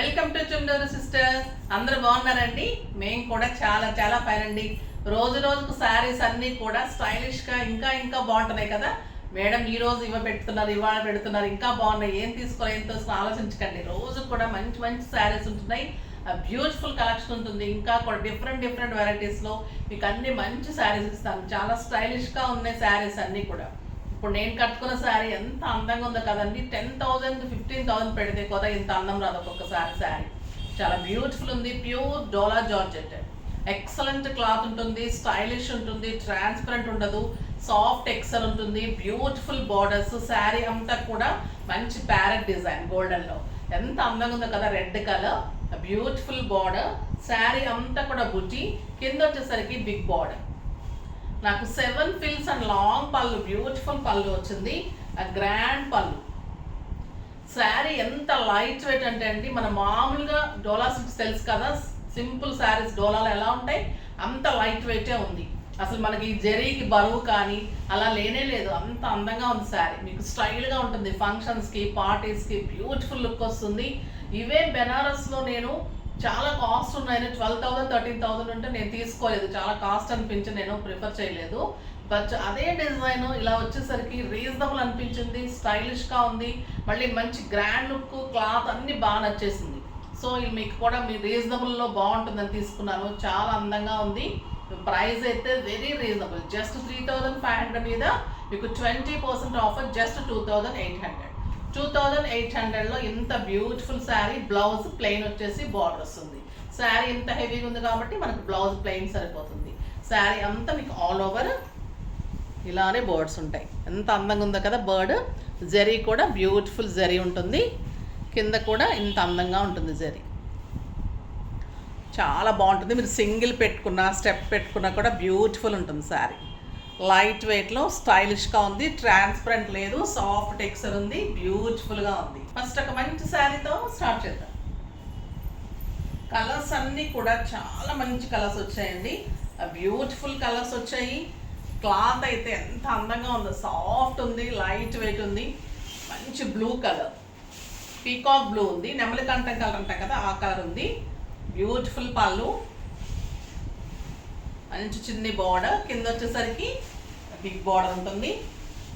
Welcome to Chunduru sisters. అందరూ బాగున్నారండి? మేము కూడా చాలా చాలా ఫైన్ అండి. రోజు రోజుకు శారీస్ అన్నీ కూడా స్టైలిష్గా ఇంకా ఇంకా బాగుంటున్నాయి కదా మేడం. ఈ రోజు పెడుతున్నారు, ఇవాళ పెడుతున్నారు, ఇంకా బాగున్నాయి, ఏం తీసుకోవాలి ఏం తెలుసు ఆలోచించకండి. రోజు కూడా మంచి మంచి శారీస్ ఉంటున్నాయి, బ్యూటిఫుల్ కలెక్షన్ ఉంటుంది. ఇంకా కూడా డిఫరెంట్ డిఫరెంట్ వెరైటీస్లో మీకు అన్ని మంచి శారీస్ ఇస్తాను. చాలా స్టైలిష్గా ఉన్నాయి శారీస్ అన్నీ కూడా. ఇప్పుడు నేను కట్టుకున్న శారీ ఎంత అందంగా ఉందో కదండి. 10,000 15,000 పెడితే కూడా ఇంత అందం రాదు ఒక్కొక్కసారి. శారీ చాలా బ్యూటిఫుల్ ఉంది. ప్యూర్ డోలా జార్జెట్, ఎక్సలెంట్ క్లాత్ ఉంటుంది, స్టైలిష్ ఉంటుంది, ట్రాన్స్పరెంట్ ఉండదు, సాఫ్ట్ ఎక్సెల్ ఉంటుంది, బ్యూటిఫుల్ బార్డర్స్. శారీ అంతా కూడా మంచి ప్యారెట్ డిజైన్ గోల్డెన్లో ఎంత అందంగా ఉందో కదా. Red colour, beautiful border. Sari అంతా కూడా బుట్టి, కింద వచ్చేసరికి బిగ్ బార్డర్. నాకు 7 ఫిల్స్ అండ్ లాంగ్ పళ్ళు, బ్యూటిఫుల్ పళ్ళు వచ్చింది, గ్రాండ్ పళ్ళు. శారీ ఎంత లైట్ వెయిట్ అంటే అండి, మన మామూలుగా డోలా సిల్క్స్ తెలుసు కదా, సింపుల్ శారీస్ డోలాలు ఎలా ఉంటాయి అంత లైట్ వెయిటే ఉంది. అసలు మనకి జరీకి బరువు కానీ అలా లేనే లేదు, అంత అందంగా ఉంది శారీ. మీకు స్టైల్గా ఉంటుంది, ఫంక్షన్స్కి పార్టీస్కి బ్యూటిఫుల్ లుక్ వస్తుంది. ఇవే బెనారస్లో నేను చాలా కాస్ట్ ఉన్నాయని 12,000 13,000 ఉంటే నేను తీసుకోలేదు, చాలా కాస్ట్ అనిపించి నేను ప్రిఫర్ చేయలేదు. బట్ అదే డిజైన్ ఇలా వచ్చేసరికి రీజనబుల్ అనిపించింది, స్టైలిష్గా ఉంది, మళ్ళీ మంచి గ్రాండ్ లుక్, క్లాత్ అన్నీ బాగా నచ్చేసింది. సో ఇది మీకు కూడా మీ రీజనబుల్లో బాగుంటుందని తీసుకున్నాను. చాలా అందంగా ఉంది. ప్రైస్ అయితే వెరీ రీజనబుల్, జస్ట్ 3,500 మీద మీకు 20% ఆఫర్, జస్ట్ 2,800. 2,800లో ఇంత బ్యూటిఫుల్ శారీ. బ్లౌజ్ ప్లెయిన్ వచ్చేసి బార్డర్ వస్తుంది. శారీ ఇంత హెవీగా ఉంది కాబట్టి మనకు బ్లౌజ్ ప్లెయిన్ సరిపోతుంది. శారీ అంతా మీకు ఆల్ ఓవర్ ఇలానే బర్డ్స్ ఉంటాయి. ఎంత అందంగా ఉందో కదా బర్డ్. జరీ కూడా బ్యూటిఫుల్ జరీ ఉంటుంది, కింద కూడా ఇంత అందంగా ఉంటుంది జరీ. చాలా బాగుంటుంది. మీరు సింగిల్ పెట్టుకున్నా స్టెప్ పెట్టుకున్నా కూడా బ్యూటిఫుల్ ఉంటుంది శారీ. లైట్ వెయిట్లో స్టైలిష్గా ఉంది, ట్రాన్స్పరెంట్ లేదు, సాఫ్ట్ టెక్స్చర్ ఉంది, బ్యూటిఫుల్గా ఉంది. ఫస్ట్ ఒక మంచి శారీతో స్టార్ట్ చేద్దాం. కలర్స్ అన్నీ కూడా చాలా మంచి కలర్స్ వచ్చాయండి, బ్యూటిఫుల్ కలర్స్ వచ్చాయి. క్లాత్ అయితే ఎంత అందంగా ఉందో, సాఫ్ట్ ఉంది, లైట్ వెయిట్ ఉంది. మంచి బ్లూ కలర్, పీకాక్ బ్లూ ఉంది, నెమలి కంఠం కలర్ అంటాం కదా ఆ కలర్ ఉంది. బ్యూటిఫుల్ పళ్ళు, మంచి చిన్ని బార్డర్, కింద వచ్చేసరికి బిగ్ బార్డర్ ఉంటుంది.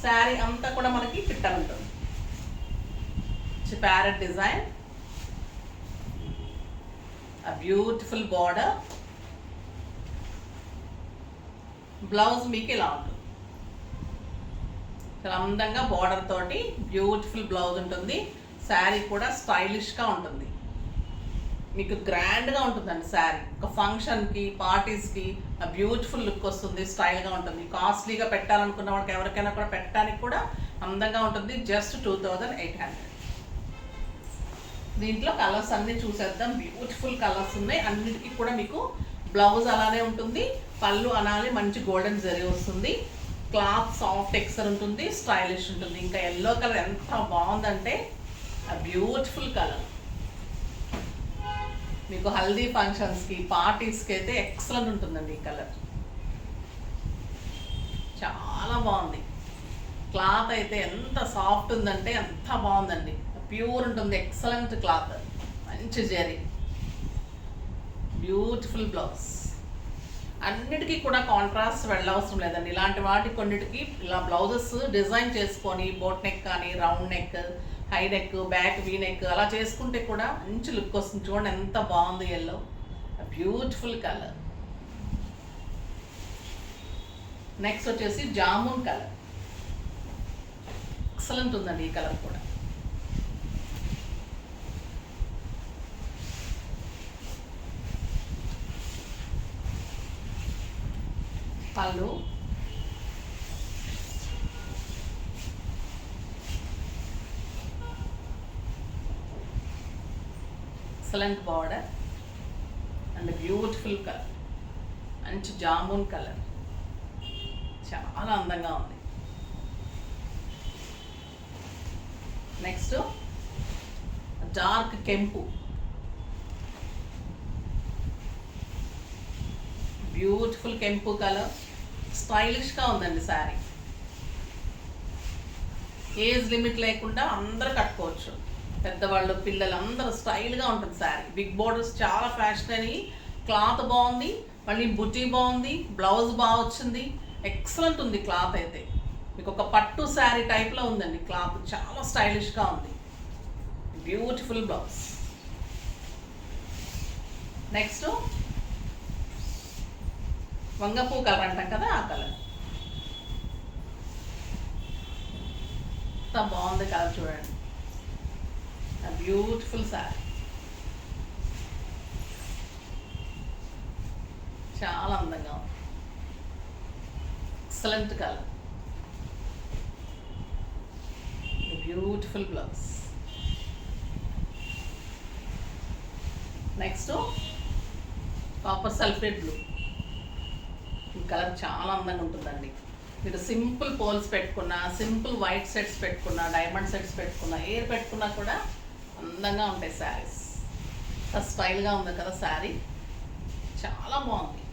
శారీ అంతా కూడా మనకి పిట్టలు ఉంటుంది, parrot design, beautiful border. Blouse మీకు ఇలా ఉంటుంది, చాలా అందంగా బార్డర్ తోటి బ్యూటిఫుల్ బ్లౌజ్ ఉంటుంది. శారీ కూడా స్టైలిష్గా ఉంటుంది, మీకు గ్రాండ్గా ఉంటుందండి శారీ. ఒక ఫంక్షన్కి పార్టీస్కి బ్యూటిఫుల్ లుక్ వస్తుంది, స్టైల్గా ఉంటుంది. కాస్ట్లీగా పెట్టాలనుకున్న వాళ్ళకి ఎవరికైనా కూడా పెట్టడానికి కూడా అందంగా ఉంటుంది. జస్ట్ 2,800. దీంట్లో కలర్స్ అన్నీ చూసేద్దాం. బ్యూటిఫుల్ కలర్స్ ఉన్నాయి అన్నిటికీ కూడా. మీకు బ్లౌజ్ అలానే ఉంటుంది, పళ్ళు అలానే మంచి గోల్డెన్ జరీ వస్తుంది, క్లాత్ సాఫ్ట్ టెక్స్చర్ ఉంటుంది, స్టైలిష్ ఉంటుంది. ఇంకా ఎల్లో కలర్ ఎంత బాగుందంటే బ్యూటిఫుల్ కలర్. మీకు హల్దీ ఫంక్షన్స్కి పార్టీస్కి అయితే ఎక్సలెంట్ ఉంటుందండి ఈ కలర్. చాలా బాగుంది. క్లాత్ అయితే ఎంత సాఫ్ట్ ఉందంటే అంత బాగుందండి, ప్యూర్ ఉంటుంది, ఎక్సలెంట్ క్లాత్, మంచి జరీ, బ్యూటిఫుల్ బ్లౌజ్. అన్నిటికీ కూడా కాంట్రాస్ట్ వెళ్ళవసరం లేదండి. ఇలాంటి వాటి కొన్నిటికి ఇలా బ్లౌజెస్ డిజైన్ చేసుకొని బోట్ నెక్ కానీ round neck, high neck, back V neck అలా చేసుకుంటే కూడా మంచి లుక్ వస్తుంది. చూడండి ఎంత బాగుంది ఎల్లో, బ్యూటిఫుల్ కలర్. నెక్స్ట్ వచ్చేసి జామున్ కలర్, ఎక్సలెంట్ ఉందండి ఈ కలర్ కూడా. పళ్ళు, excellent border and beautiful colour, మంచి జామున్ కలర్, చాలా అందంగా ఉంది. నెక్స్ట్ డార్క్ కెంపు, బ్యూటిఫుల్ కెంపు కలర్, స్టైలిష్గా ఉందండి శారీ. ఏజ్ లిమిట్ లేకుండా అందరూ కట్టుకోవచ్చు. పెద్దవాళ్ళు పిల్లలు అందరూ స్టైల్గా ఉంటుంది శారీ. బిగ్ బోర్డర్స్ చాలా ఫ్యాషన్ అని, క్లాత్ బాగుంది, మళ్ళీ బుటీ బాగుంది, బ్లౌజ్ బాగా వచ్చింది, ఎక్సలెంట్ ఉంది క్లాత్ అయితే. మీకు ఒక పట్టు శారీ టైప్లో ఉందండి క్లాత్, చాలా స్టైలిష్గా ఉంది. Beautiful blouse. నెక్స్ట్ వంగపూ కలర్ అంటాం కదా, ఆ కలర్. ఎంత బాగుంది కలర్ చూడండి. బ్యూటిఫుల్ శారీ, చాలా అందంగా ఉంది. Excellent colour, beautiful blouse. Next copper sulphate blue. ఈ కలర్ చాలా అందంగా ఉంటుందండి. మీరు సింపుల్ పోల్స్ పెట్టుకున్నా, సింపుల్ వైట్ సెట్స్ పెట్టుకున్నా, డైమండ్ సెట్స్ పెట్టుకున్నా, ఏర్ పెట్టుకున్నా కూడా అందంగా ఉంటాయి శారీస్. స్టైల్గా ఉంది కదా శారీ, చాలా బాగుంది.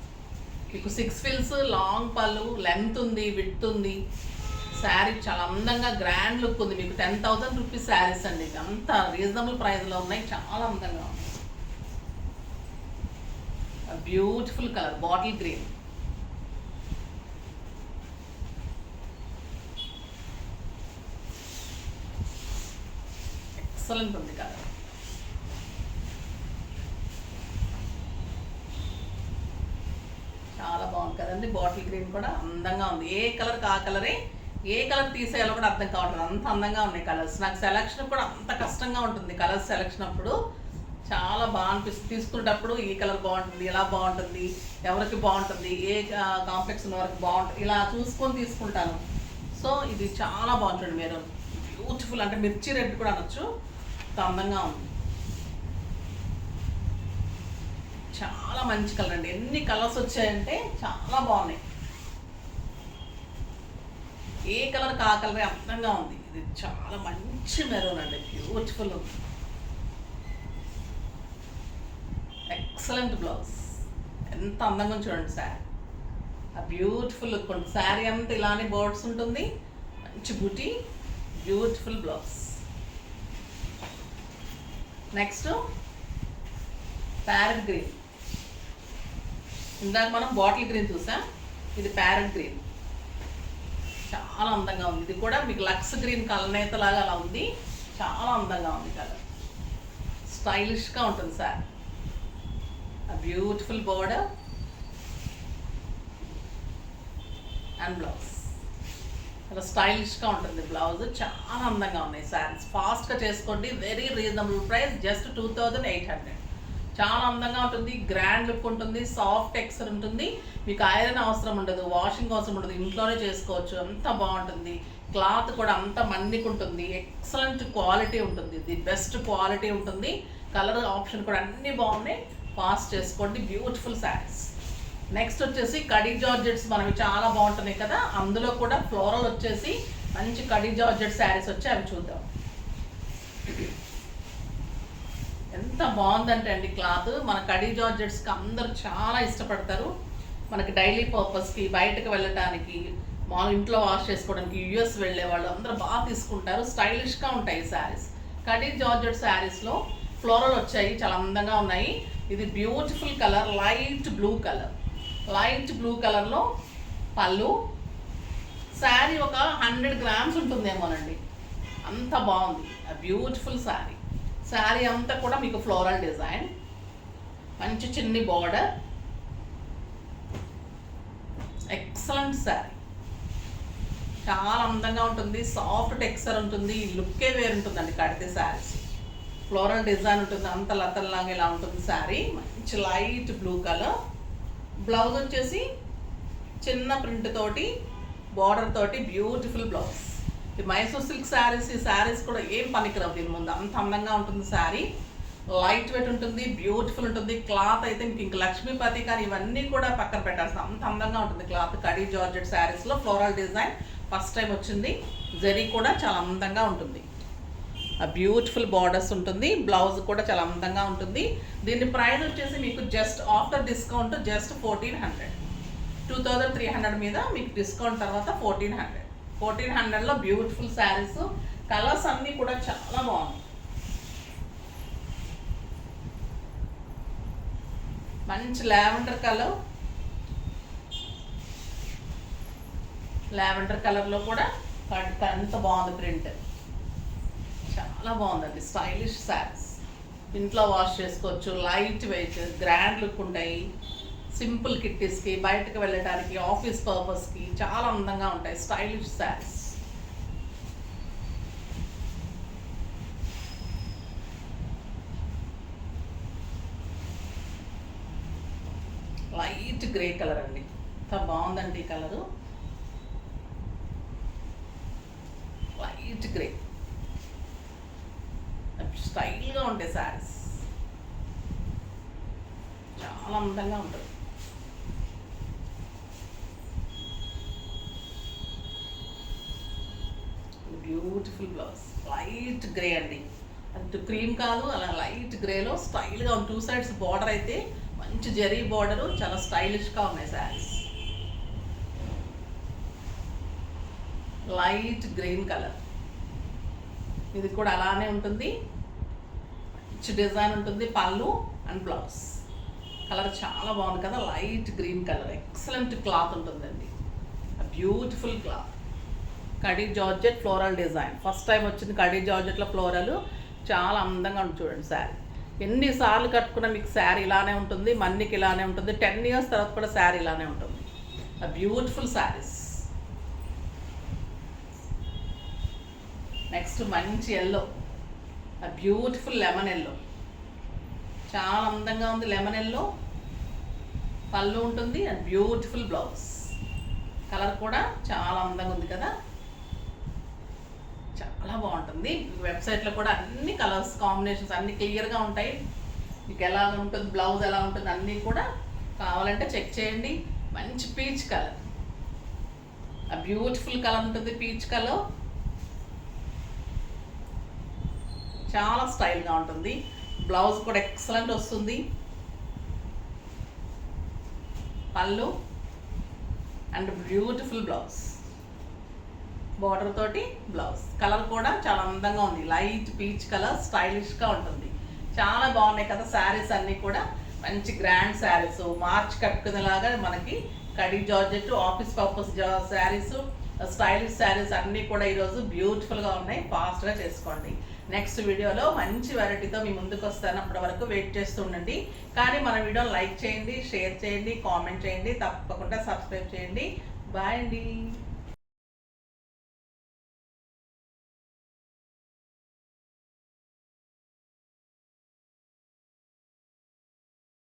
మీకు 6 ఫిల్స్, లాంగ్ పళ్ళు, లెంత్ ఉంది, విడ్త్ ఉంది. శారీ చాలా అందంగా గ్రాండ్ లుక్ ఉంది. మీకు 10,000 రూపీస్ శారీస్ అండి, అంత రీజనబుల్ ప్రైస్లో ఉన్నాయి, చాలా అందంగా ఉంది. Beautiful colour bottle green. Excellent ఉంది కలర్. చాలా బాగుంది కదండి. బాటిల్ గ్రీన్ కూడా అందంగా ఉంది. ఏ కలర్ ఆ కలరే, ఏ కలర్ తీసేయాలో కూడా అర్థం కావట్లేదు, అంత అందంగా ఉన్నాయి కలర్స్. నాకు సెలక్షన్ కూడా అంత కష్టంగా ఉంటుంది కలర్స్ సెలక్షన్ అప్పుడు. చాలా బాగా అనిపిస్తుంది తీసుకునేటప్పుడు. ఈ కలర్ బాగుంటుంది, ఎలా బాగుంటుంది, ఎవరికి బాగుంటుంది, ఏ కాంప్లెక్స్ ఉన్న వరకు బాగుంటుంది, ఇలా చూసుకొని తీసుకుంటాను. సో ఇది చాలా బాగుంటుంది. మీరు బ్యూటిఫుల్ అంటే మిర్చి రెడ్ కూడా అనొచ్చు, అంత అందంగా ఉంది. చాలా మంచి కలర్ అండి. ఎన్ని కలర్స్ వచ్చాయంటే చాలా బాగున్నాయి. ఏ కలర్ ఆ కలరే అందంగా ఉంది. ఇది చాలా మంచి మెరూన్ అండి, బ్యూటిఫుల్ ఉంది. ఎక్సలెంట్ బ్లౌజ్, ఎంత అందంగా చూడండి శారీ. ఆ బ్యూటిఫుల్ లుక్ ఉంటుంది. శారీ అంతా ఇలానే బోర్డ్స్ ఉంటుంది, మంచి బుటీ, beautiful blouse. Next parrot green. ఇందాక మనం బాటిల్ గ్రీన్ చూసాం, ఇది ప్యారెట్ గ్రీన్. చాలా అందంగా ఉంది. ఇది కూడా మీకు లక్స్ గ్రీన్ కలనేత లాగా అలా ఉంది, చాలా అందంగా ఉంది కలర్. స్టైలిష్గా ఉంటుంది sari. Beautiful border and blouse, చాలా స్టైలిష్గా ఉంటుంది బ్లౌజ్. చాలా అందంగా ఉన్నాయి శారీస్. ఫాస్ట్గా చేసుకోండి. Very reasonable price, just 2,800. చాలా అందంగా ఉంటుంది, గ్రాండ్ లుక్ ఉంటుంది, సాఫ్ట్ టెక్స్చర్ ఉంటుంది. మీకు ఐరన్ అవసరం ఉండదు, వాషింగ్ అవసరం ఉండదు, ఇంట్లోనే చేసుకోవచ్చు. అంత బాగుంటుంది. క్లాత్ కూడా అంత మన్నికుంటుంది. ఎక్సలెంట్ క్వాలిటీ ఉంటుంది, ది బెస్ట్ క్వాలిటీ ఉంటుంది. కలర్ ఆప్షన్ కూడా అన్నీ బాగున్నాయి. ఫాస్ట్ చేసుకోండి. బ్యూటిఫుల్ శారీస్. నెక్స్ట్ వచ్చేసి కడీ జార్జెట్స్. మనవి చాలా బాగుంటున్నాయి కదా, అందులో కూడా ఫ్లోరల్ వచ్చేసి మంచి కడీ జార్జెట్ శారీస్ వచ్చి అవి చూద్దాం. ఎంత బాగుందంటే అండి క్లాత్. మన కడీ జార్జెట్స్కి అందరూ చాలా ఇష్టపడతారు. మనకి డైలీ పర్పస్కి, బయటకు వెళ్ళటానికి, మా ఇంట్లో వాష్ చేసుకోవడానికి, యూఎస్ వెళ్ళే వాళ్ళు అందరూ బాగా తీసుకుంటారు. స్టైలిష్గా ఉంటాయి ఈ శారీస్. కడీ జార్జెట్ శారీస్లో ఫ్లోరల్ వచ్చాయి, చాలా అందంగా ఉన్నాయి. ఇది beautiful colour, light blue colour. Light blue కలర్లో పళ్ళు. శారీ ఒక 100 గ్రామ్స్ ఉంటుందేమోనండి, అంత బాగుంది. బ్యూటిఫుల్ శారీ. శారీ అంతా కూడా మీకు ఫ్లోరల్ డిజైన్, మంచి చిన్ని బార్డర్, ఎక్సలెంట్ శారీ. చాలా అందంగా ఉంటుంది, సాఫ్ట్ టెక్స్చర్ ఉంటుంది, లుక్కే వేరు ఉంటుందండి కడితే శారీస్. ఫ్లోరల్ డిజైన్ ఉంటుంది, అంత లతల్లాగా ఇలా ఉంటుంది శారీ. మంచి లైట్ బ్లూ కలర్. బ్లౌజ్ వచ్చేసి చిన్న ప్రింట్ తోటి, బార్డర్ తోటి, బ్యూటిఫుల్ బ్లౌజ్. ఈ మైసూర్ సిల్క్ శారీస్, ఈ శారీస్ కూడా ఏం పనికిరావు దీని ముందు, అంత అందంగా ఉంటుంది శారీ. లైట్ వెయిట్ ఉంటుంది, బ్యూటిఫుల్ ఉంటుంది. క్లాత్ అయితే మీకు ఇంక లక్ష్మీపతి కానీ ఇవన్నీ కూడా పక్కన పెట్టాల్సిన అంత అందంగా ఉంటుంది క్లాత్. కడీ జార్జెట్ శారీస్లో ఫ్లోరల్ డిజైన్ ఫస్ట్ టైం వచ్చింది. జరీ కూడా చాలా అందంగా ఉంటుంది. ఆ బ్యూటిఫుల్ బార్డర్స్ ఉంటుంది. బ్లౌజ్ కూడా చాలా అందంగా ఉంటుంది. దీని ప్రైస్ వచ్చేసి మీకు జస్ట్ ఆఫ్టర్ డిస్కౌంట్ జస్ట్ 1,400. 2,300 మీద మీకు డిస్కౌంట్ తర్వాత 1,400. 1,400లో బ్యూటిఫుల్ శారీస్. కలర్స్ అన్నీ కూడా చాలా బాగున్నాయి. మంచి లావెండర్ కలర్లో కూడా ఎంత బాగుంది ప్రింట్, చాలా బాగుందండి. స్టైలిష్ శారీస్ ఇంట్లో వాష్ చేసుకోవచ్చు. లైట్ వెయిట్, గ్రాండ్ లుక్ ఉంటాయి. సింపుల్ కిట్టీస్కి, బయటకు వెళ్ళడానికి, ఆఫీస్ పర్పస్కి చాలా అందంగా ఉంటాయి stylish saris. Light grey colour అండి, ఎంత బాగుందండి ఈ కలరు. లైట్ గ్రే, స్టైల్గా ఉంటాయి శారీస్, చాలా అందంగా ఉంటుంది. బ్యూటిఫుల్ బ్లౌజ్, లైట్ గ్రే అండి, అది క్రీమ్ కాదు, అలా లైట్ గ్రేలో స్టైల్గా ఉంది. 2 సైడ్స్ బార్డర్ అయితే మంచి జరీ బార్డరు, చాలా స్టైలిష్గా ఉన్నాయి శారీస్. లైట్ గ్రీన్ కలర్, ఇది కూడా అలానే ఉంటుంది. మంచి డిజైన్ ఉంటుంది. పళ్ళు అండ్ బ్లౌజ్ కలర్ చాలా బాగుంది కదా, light green colour. Excellent cloth ఉంటుందండి, బ్యూటిఫుల్ క్లాత్. కడీ georgette floral design, first time వచ్చింది కడీ జార్జెట్లో ఫ్లోరల్, చాలా అందంగా ఉంటుంది. చూడండి శారీ ఎన్నిసార్లు కట్టుకున్నా మీకు శారీ ఇలానే ఉంటుంది, మన్నికి ఇలానే ఉంటుంది. 10 years తర్వాత కూడా శారీ ఇలానే ఉంటుంది. బ్యూటిఫుల్ శారీస్. నెక్స్ట్ మంచి ఎల్లో, బ్యూటిఫుల్ లెమన్ ఎల్లో, చాలా అందంగా ఉంది. లెమన్ ఎల్లో పళ్ళు ఉంటుంది అండ్ బ్యూటిఫుల్ బ్లౌజ్. కలర్ కూడా చాలా అందంగా ఉంది కదా, చాలా బాగుంటుంది. వెబ్సైట్లో కూడా అన్ని కలర్స్ కాంబినేషన్స్ అన్నీ క్లియర్గా ఉంటాయి. మీకు ఎలా ఉంటుంది, బ్లౌజ్ ఎలా ఉంటుంది అన్నీ కూడా కావాలంటే చెక్ చేయండి. మంచి పీచ్ కలర్, బ్యూటిఫుల్ కలర్ ఉంటుంది. పీచ్ కలర్ చాలా స్టైల్గా ఉంటుంది. బ్లౌజ్ కూడా ఎక్సలెంట్ వస్తుంది. పళ్ళు అండ్ బ్యూటిఫుల్ బ్లౌజ్, బార్డర్ తోటి బ్లౌజ్. కలర్ కూడా చాలా అందంగా ఉంది. లైట్ పీచ్ కలర్, స్టైలిష్గా ఉంటుంది. చాలా బాగున్నాయి కదా శారీస్ అన్నీ కూడా. మంచి గ్రాండ్ శారీస్, మార్చ్ కట్టుకునేలాగా మనకి khadi georgette, office purpose saris, stylish saris అన్నీ కూడా ఈరోజు బ్యూటిఫుల్గా ఉన్నాయి. ఫాస్ట్గా చేసుకోండి. నెక్స్ట్ వీడియోలో మంచి వెరైటీతో మీ ముందుకు వస్తాను. అప్పటి వరకు వెయిట్ చేస్తూ ఉండండి. కానీ మన వీడియోని లైక్ చేయండి, షేర్ చేయండి, కామెంట్ చేయండి, తప్పకుండా సబ్స్క్రైబ్ చేయండి. బాయ్ అండి.